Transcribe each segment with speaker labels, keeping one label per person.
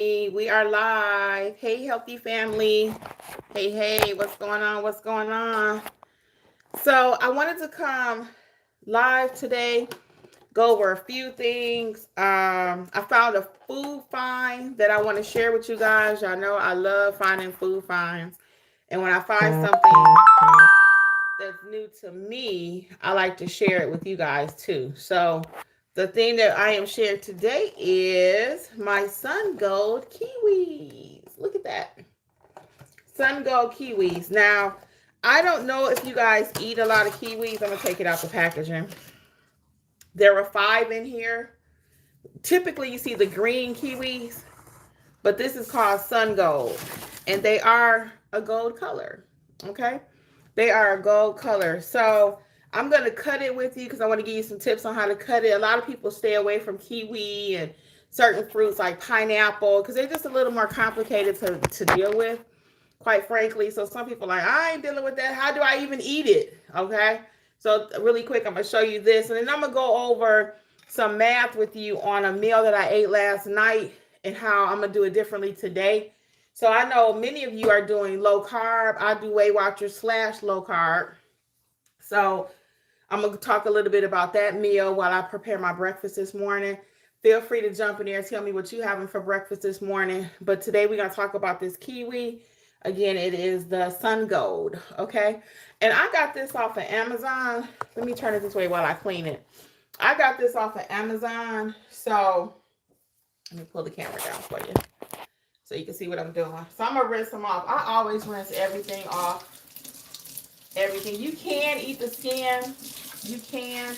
Speaker 1: We are live. Hey, healthy family. Hey, what's going on? What's going on? So, I wanted to come live today, go over a few things. I found a food find that I want to share with you guys. Y'all know I love finding food finds. And when I find something that's new to me, I like to share it with you guys too. So, the thing that I am sharing today is my Sun Gold kiwis. Look at that. Sun Gold kiwis. Now, I don't know if you guys eat a lot of kiwis. I'm going to take it out the packaging. There are 5 in here. Typically, you see the green kiwis, but this is called Sun Gold. And they are a gold color. Okay? They are a gold color. So, I'm going to cut it with you because I want to give you some tips on how to cut it. A lot of people stay away from kiwi and certain fruits like pineapple because they're just a little more complicated to deal with, quite frankly. So some people are like, I ain't dealing with that. How do I even eat it? Okay. So really quick, I'm going to show you this. And then I'm going to go over some math with you on a meal that I ate last night and how I'm going to do it differently today. So I know many of you are doing low carb. I do Weight Watchers / low carb. So I'm going to talk a little bit about that meal while I prepare my breakfast this morning. Feel free to jump in there and tell me what you're having for breakfast this morning. But today we're going to talk about this kiwi. Again, it is the Sun Gold, okay? And I got this off of Amazon. Let me turn it this way while I clean it. I got this off of Amazon. So let me pull the camera down for you so you can see what I'm doing. So I'm going to rinse them off. I always rinse everything off. Everything. You can eat the skin. You can.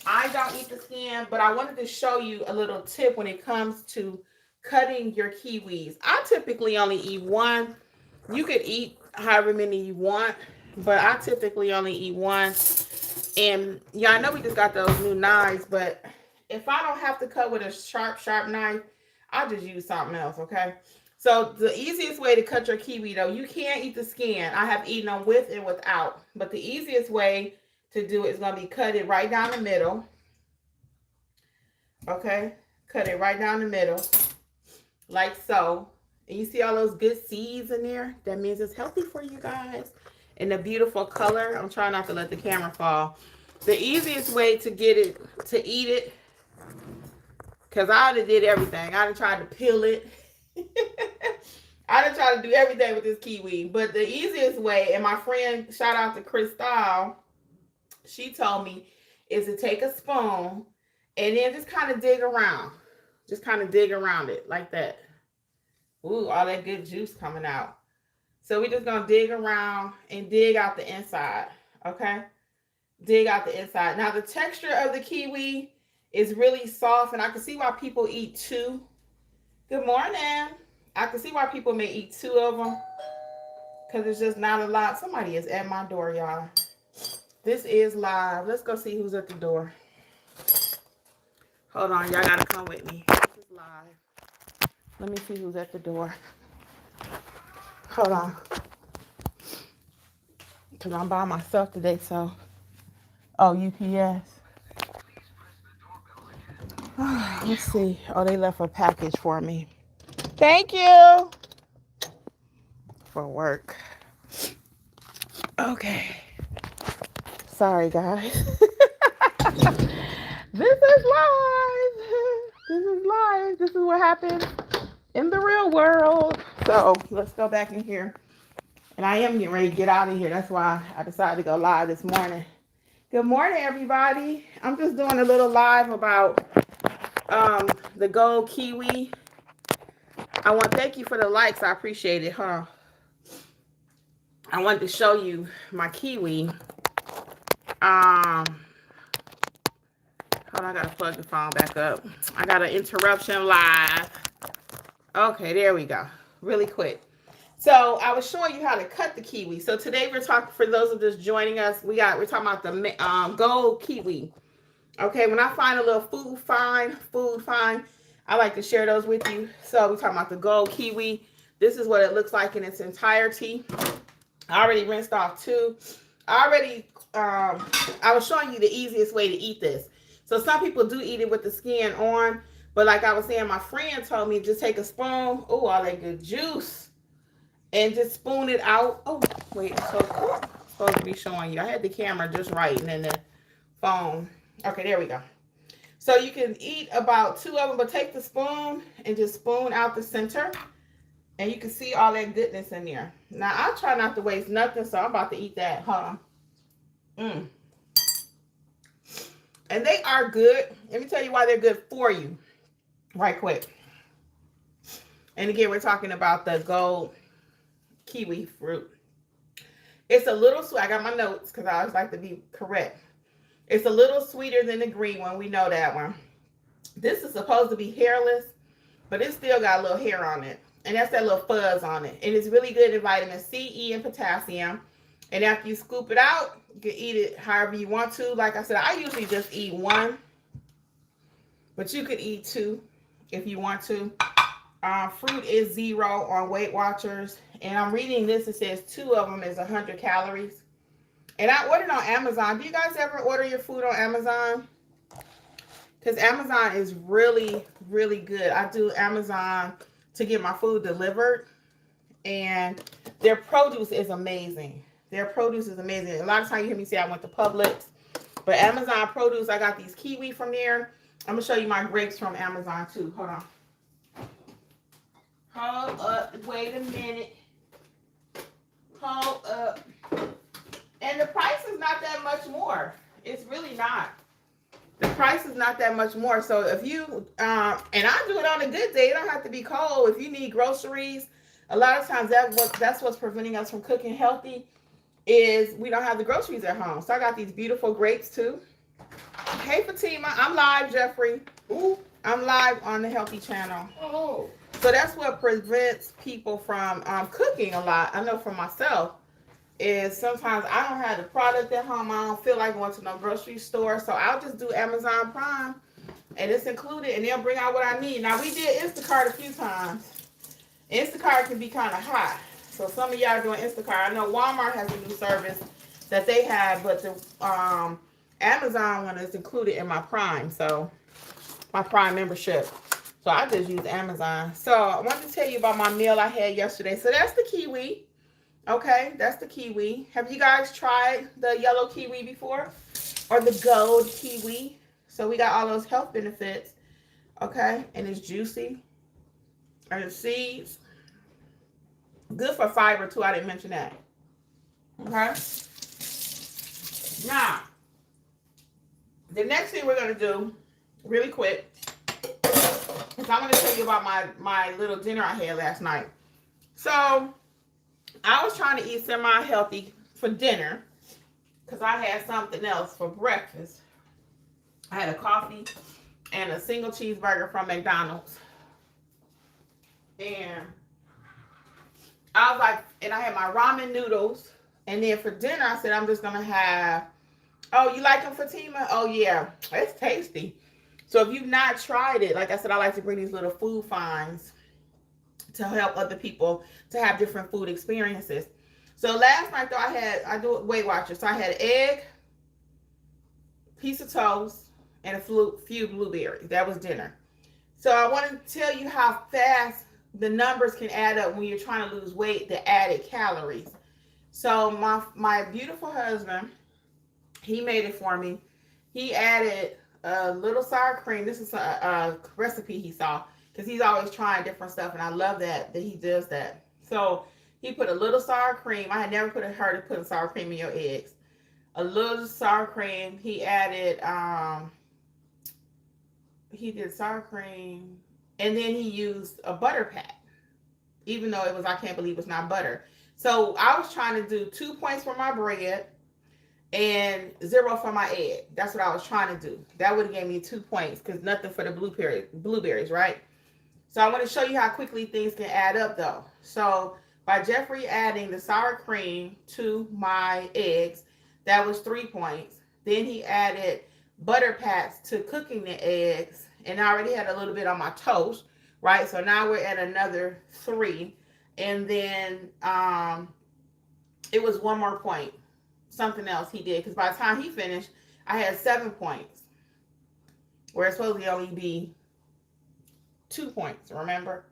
Speaker 1: I don't eat the skin, but I wanted to show you a little tip when it comes to cutting your kiwis. I typically only eat one. You could eat however many you want, but I typically only eat one. And yeah, I know we just got those new knives, but if I don't have to cut with a sharp knife, I'll just use something else, okay? So the easiest way to cut your kiwi, though, you can't eat the skin. I have eaten them with and without. But the easiest way to do it is going to be cut it right down the middle. Okay? Cut it right down the middle. Like so. And you see all those good seeds in there? That means it's healthy for you guys. And the beautiful color. I'm trying not to let the camera fall. The easiest way to get it, to eat it, because I done did everything. I done tried to peel it. I done tried to do everything with this kiwi. But the easiest way, and my friend, shout out to Crystal, she told me, is to take a spoon and then just kind of dig around. Just kind of dig around it like that. Ooh, all that good juice coming out. So we're just going to dig around and dig out the inside. Okay? Dig out the inside. Now, the texture of the kiwi is really soft, and I can see why people eat 2. Good morning. I can see why people may eat 2 of them because it's just not a lot. Somebody is at my door, y'all. This is live. Let's go see who's at the door. Hold on. Y'all got to come with me. This is live. Let me see who's at the door. Hold on. Because I'm by myself today, so. Oh, UPS. Let's see. Oh, they left a package for me. Thank you for work. Okay. Sorry, guys. This is live. This is live. This is what happens in the real world. So let's go back in here. And I am getting ready to get out of here. That's why I decided to go live this morning. Good morning, everybody. I'm just doing a little live about the gold kiwi. I want to thank you for the likes. I appreciate it. I wanted to show you my kiwi. Hold on, I gotta plug the phone back up. I got an interruption live. Okay, there we go. Really quick. So I was showing you how to cut the kiwi. So today we're talking, for those of us joining us, we're talking about the gold kiwi. Okay, when I find a little food find, I like to share those with you. So we're talking about the gold kiwi. This is what it looks like in its entirety. I already rinsed off 2. I was showing you the easiest way to eat this. So some people do eat it with the skin on, But like I was saying, my friend told me just take a spoon, oh, all that good juice, and just spoon it out. Oh, wait, so supposed to be showing you. I had the camera just right and then the phone. Okay, there we go. So you can eat about 2 of them, but take the spoon and just spoon out the center. And you can see all that goodness in there. Now, I try not to waste nothing, so I'm about to eat that. Hold on. And they are good. Let me tell you why they're good for you right quick. And again, we're talking about the gold kiwi fruit. It's a little sweet. I got my notes because I always like to be correct. It's a little sweeter than the green one. We know that one. This is supposed to be hairless, but it still got a little hair on it. And that's that little fuzz on it. And it's really good in vitamin C, E, and potassium. And after you scoop it out, you can eat it however you want to. Like I said, I usually just eat one. But you could eat 2 if you want to. Fruit is 0 on Weight Watchers. And I'm reading this. It says 2 of them is 100 calories. And I ordered on Amazon. Do you guys ever order your food on Amazon? Because Amazon is really, really good. I do Amazon to get my food delivered. And their produce is amazing. Their produce is amazing. A lot of times you hear me say I went to Publix. But Amazon produce, I got these kiwi from there. I'm going to show you my grapes from Amazon too. Hold on. Hold up. Wait a minute. Hold up. And the price is not that much more. It's really not. The price is not that much more. So if you, and I do it on a good day. It don't have to be cold. If you need groceries, a lot of times that's what's preventing us from cooking healthy is we don't have the groceries at home. So I got these beautiful grapes too. Hey Fatima, I'm live, Jeffrey. Ooh, I'm live on the Healthy Channel. Oh. So that's what prevents people from cooking a lot. I know for myself is sometimes I don't have the product at home. I don't feel like going to no grocery store. So I'll just do Amazon Prime and it's included and they'll bring out what I need. Now we did Instacart a few times. Instacart can be kind of hot. So some of y'all are doing Instacart. I know Walmart has a new service that they have, but the Amazon one is included in my Prime. So my Prime membership. So I just use Amazon. So I wanted to tell you about my meal I had yesterday. So that's the kiwi. Okay, that's the kiwi. Have you guys tried the yellow kiwi before? Or the gold kiwi? So we got all those health benefits. Okay, and it's juicy. And the seeds. Good for fiber too. I didn't mention that. Okay. Now, the next thing we're going to do really quick is I'm going to tell you about my little dinner I had last night. So I was trying to eat semi-healthy for dinner because I had something else for breakfast. I had a coffee and a single cheeseburger from McDonald's. And I was like, and I had my ramen noodles. And then for dinner, I said, I'm just going to have, oh, you like them, Fatima? Oh, yeah, it's tasty. So if you've not tried it, like I said, I like to bring these little food finds to help other people to have different food experiences. So last night, though, I do Weight Watchers. So I had egg, piece of toast, and a few blueberries. That was dinner. So I want to tell you how fast the numbers can add up when you're trying to lose weight, the added calories. So my beautiful husband, he made it for me. He added a little sour cream. This is a recipe he saw because he's always trying different stuff, and I love that he does that. So he put a little sour cream. I had never heard of putting sour cream in your eggs. A little sour cream. He added, he did sour cream, and then he used a butter pat, even though it was, I can't believe it's not butter. So I was trying to do 2 points for my bread and 0 for my egg. That's what I was trying to do. That would have gave me 2 points because nothing for the blueberries, right? So I want to show you how quickly things can add up though. So by Jeffrey adding the sour cream to my eggs, that was 3 points. Then he added butter pats to cooking the eggs, and I already had a little bit on my toast, right? So now we're at another 3. And then it was 1 more point. Something else he did, because by the time he finished, I had 7 points. Where it's supposed to only be 2 points, remember,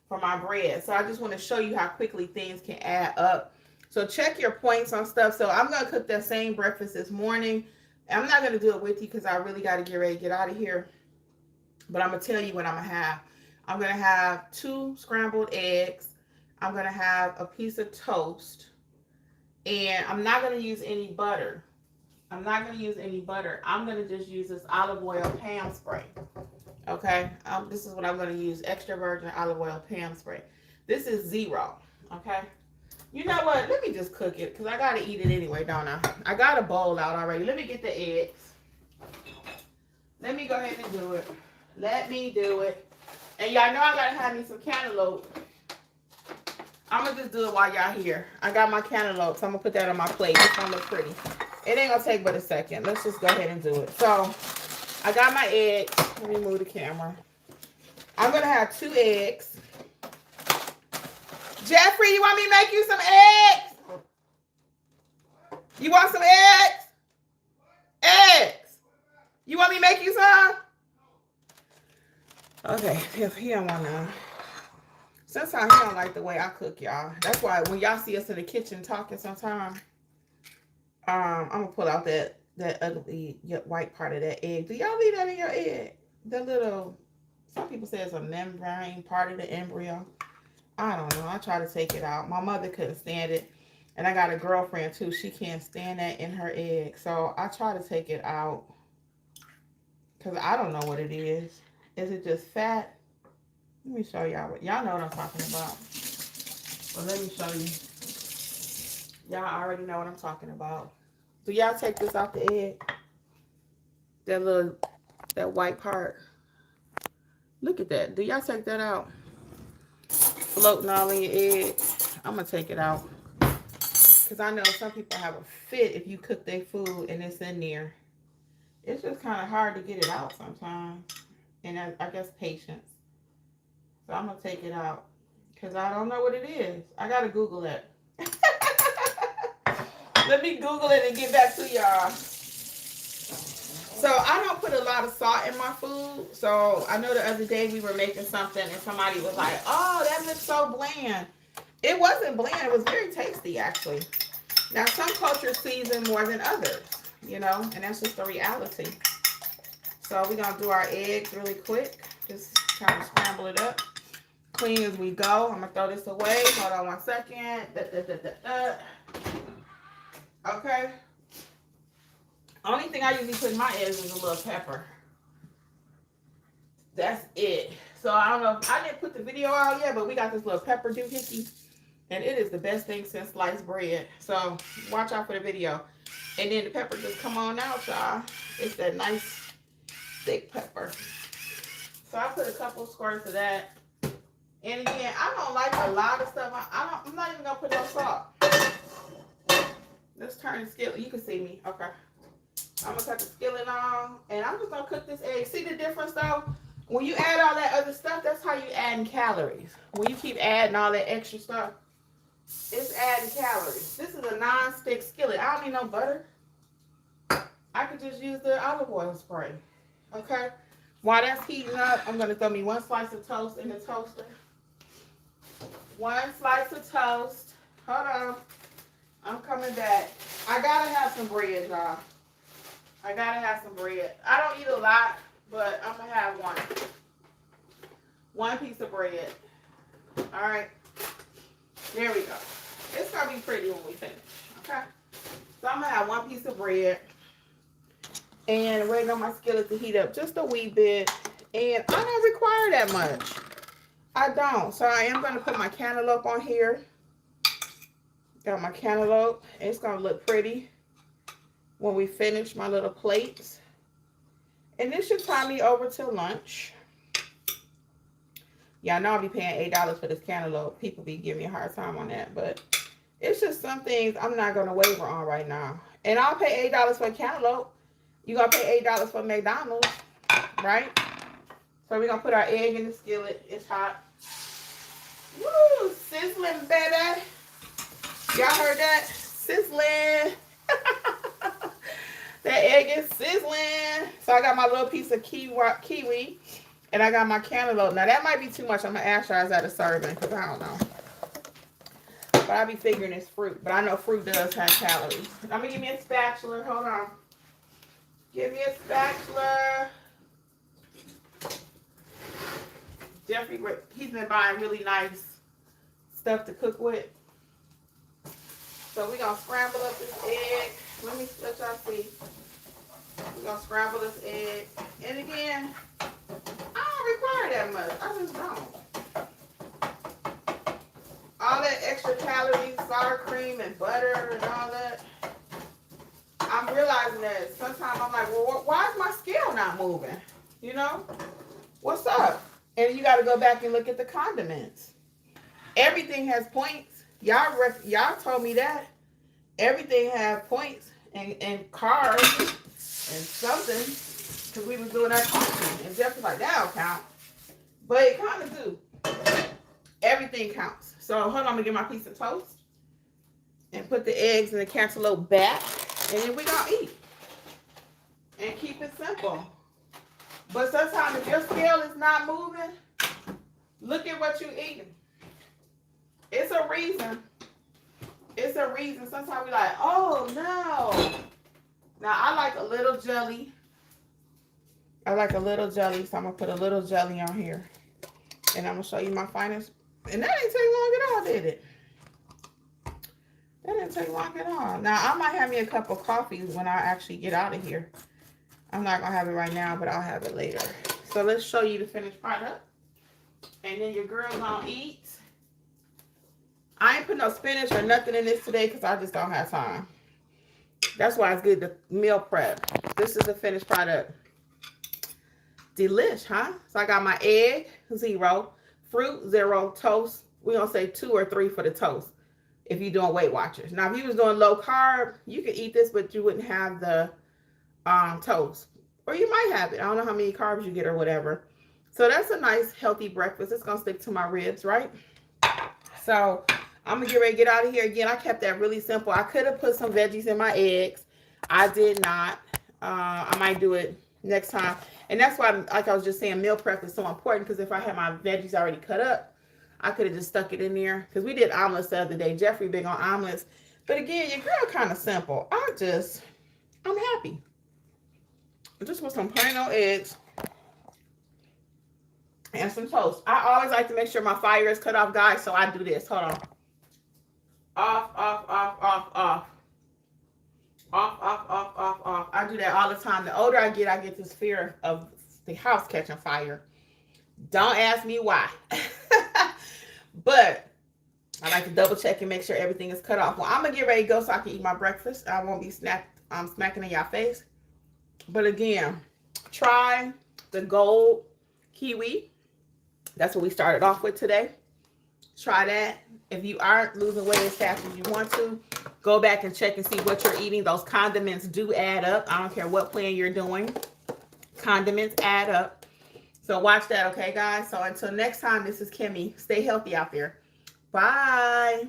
Speaker 1: for my bread. So I just want to show you how quickly things can add up. So check your points on stuff. So I'm going to cook that same breakfast this morning. I'm not going to do it with you because I really got to get ready to get out of here. But I'm going to tell you what I'm going to have. I'm going to have 2 scrambled eggs. I'm going to have a piece of toast. And I'm not going to use any butter. I'm not going to use any butter. I'm going to just use this olive oil Pam spray. Okay? This is what I'm going to use. Extra virgin olive oil Pam spray. This is 0. Okay? You know what? Let me just cook it because I got to eat it anyway, don't I? I got a bowl out already. Let me get the eggs. Let me go ahead and do it. Let me do it. And y'all know I got to have me some cantaloupe. I'm going to just do it while y'all here. I got my cantaloupe, so I'm going to put that on my plate. It's going to look pretty. It ain't going to take but a second. Let's just go ahead and do it. So, I got my eggs. Let me move the camera. I'm going to have 2 eggs. Jeffrey, you want me to make you some eggs? You want some eggs? Eggs. You want me to make you some? Okay, if he don't want none. Sometimes he don't like the way I cook, y'all. That's why when y'all see us in the kitchen talking sometimes, I'm going to pull out that ugly white part of that egg. Do y'all leave that in your egg? The little, some people say it's a membrane part of the embryo. I don't know. I try to take it out. My mother couldn't stand it. And I got a girlfriend too. She can't stand that in her egg. So I try to take it out. Because I don't know what it is. Is it just fat? Let me show y'all what. Y'all know what I'm talking about. Well, let me show you. Y'all already know what I'm talking about. Do y'all take this out the egg? That white part. Look at that. Do y'all take that out? Floating all in your eggs. I'm going to take it out. Because I know some people have a fit if you cook their food and it's in there. It's just kind of hard to get it out sometimes. And I guess patience. So I'm going to take it out. Because I don't know what it is. I got to Google it. Let me Google it and get back to y'all. So I don't put a lot of salt in my food. So I know the other day we were making something and somebody was like, oh, that looks so bland. It wasn't bland. It was very tasty, actually. Now, some cultures season more than others, you know, and that's just the reality. So we're going to do our eggs really quick. Just kind of scramble it up. Clean as we go. I'm going to throw this away. Hold on 1 second. Okay. Only thing I usually put in my eggs is a little pepper. That's it. So I don't know if I didn't put the video out yet, but we got this little pepper doohickey. And it is the best thing since sliced bread. So watch out for the video. And then the pepper just come on out, y'all. It's that nice thick pepper. So I put a couple squirts of that. And again, I don't like a lot of stuff. I'm not even gonna put no salt. Let's turn the skillet. You can see me. Okay. I'm gonna cut the skillet on, and I'm just gonna cook this egg. See the difference though? When you add all that other stuff, that's how you add calories. When you keep adding all that extra stuff, it's adding calories. This is a non-stick skillet. I don't need no butter. I could just use the olive oil spray. Okay? While that's heating up, I'm gonna throw me 1 slice of toast in the toaster. 1 slice of toast. Hold on. I'm coming back. I gotta have some bread, y'all. I gotta have some bread. I don't eat a lot, but I'm gonna have one. 1 piece of bread. All right. There we go. It's gonna be pretty when we finish. Okay. So I'm gonna have 1 piece of bread. And waiting on my skillet to heat up just a wee bit. And I don't require that much. I don't. So I am gonna put my cantaloupe on here. Got my cantaloupe. It's gonna look pretty when we finish my little plates. And this should tie me over to lunch. Yeah, I know I'll be paying $8 for this cantaloupe. People be giving me a hard time on that, but it's just some things I'm not gonna waver on right now. And I'll pay $8 for a cantaloupe. You gonna pay $8 for McDonald's, right? So we're gonna put our egg in the skillet. It's hot. Woo, sizzling, baby. Y'all heard that? Sizzling. That egg is sizzling. So I got my little piece of kiwi. And I got my cantaloupe. Now, that might be too much. I'm going to ask you guys at a serving because I don't know. But I be figuring it's fruit. But I know fruit does have calories. I'm going to give me a spatula. Hold on. Give me a spatula. Jeffrey, he's been buying really nice stuff to cook with. So we're going to scramble up this egg. Let y'all see. We're going to scramble this egg. And again, I don't require that much. I just don't. All that extra calories, sour cream and butter and all that. I'm realizing that sometimes I'm like, well, why is my scale not moving? You know? What's up? And you got to go back and look at the condiments. Everything has points. Y'all told me that. Everything has points and carbs and something. Because we was doing that cooking. And Jeff was like, that don't count. But it kind of do. Everything counts. So hold on, I'm going to get my piece of toast. And put the eggs and the cantaloupe back. And then we're going to eat. And keep it simple. But sometimes if your scale is not moving, look at what you're eating. It's a reason. It's a reason. Sometimes we're like, oh, no. Now, I like a little jelly. I like a little jelly, so I'm going to put a little jelly on here. And I'm going to show you my finest. And that didn't take long at all, did it? That didn't take long at all. Now, I might have me a cup of coffee when I actually get out of here. I'm not going to have it right now, but I'll have it later. So let's show you the finished product. And then your girl's going to eat. I ain't put no spinach or nothing in this today because I just don't have time. That's why it's good to meal prep. This is the finished product. Delish, huh? So I got my egg, 0. Fruit, 0. Toast, we're going to say 2 or 3 for the toast if you're doing Weight Watchers. Now, if you was doing low carb, you could eat this, but you wouldn't have the toast. Or you might have it. I don't know how many carbs you get or whatever. So that's a nice, healthy breakfast. It's going to stick to my ribs, right? So I'm going to get ready to get out of here. Again, I kept that really simple. I could have put some veggies in my eggs. I did not. I might do it next time. And that's why, like I was just saying, meal prep is so important, because if I had my veggies already cut up, I could have just stuck it in there. Because we did omelets the other day. Jeffrey big on omelets. But again, your girl kind of simple. I'm happy. Just with some plain old eggs and some toast. I always like to make sure my fire is cut off, guys. So I do this. Hold on. Off, off, off, off, off. Off, off, off, off, off. I do that all the time. The older I get this fear of the house catching fire. Don't ask me why. But I like to double check and make sure everything is cut off. Well, I'm going to get ready to go so I can eat my breakfast. I won't be smacking in y'all face. But again, try the gold kiwi. That's what we started off with today. Try that. If you aren't losing weight as fast as you want to, go back and check and see what you're eating. Those condiments do add up. I don't care what plan you're doing. Condiments add up. So watch that, okay, guys? So until next time, this is Kimmi. Stay healthy out there. Bye.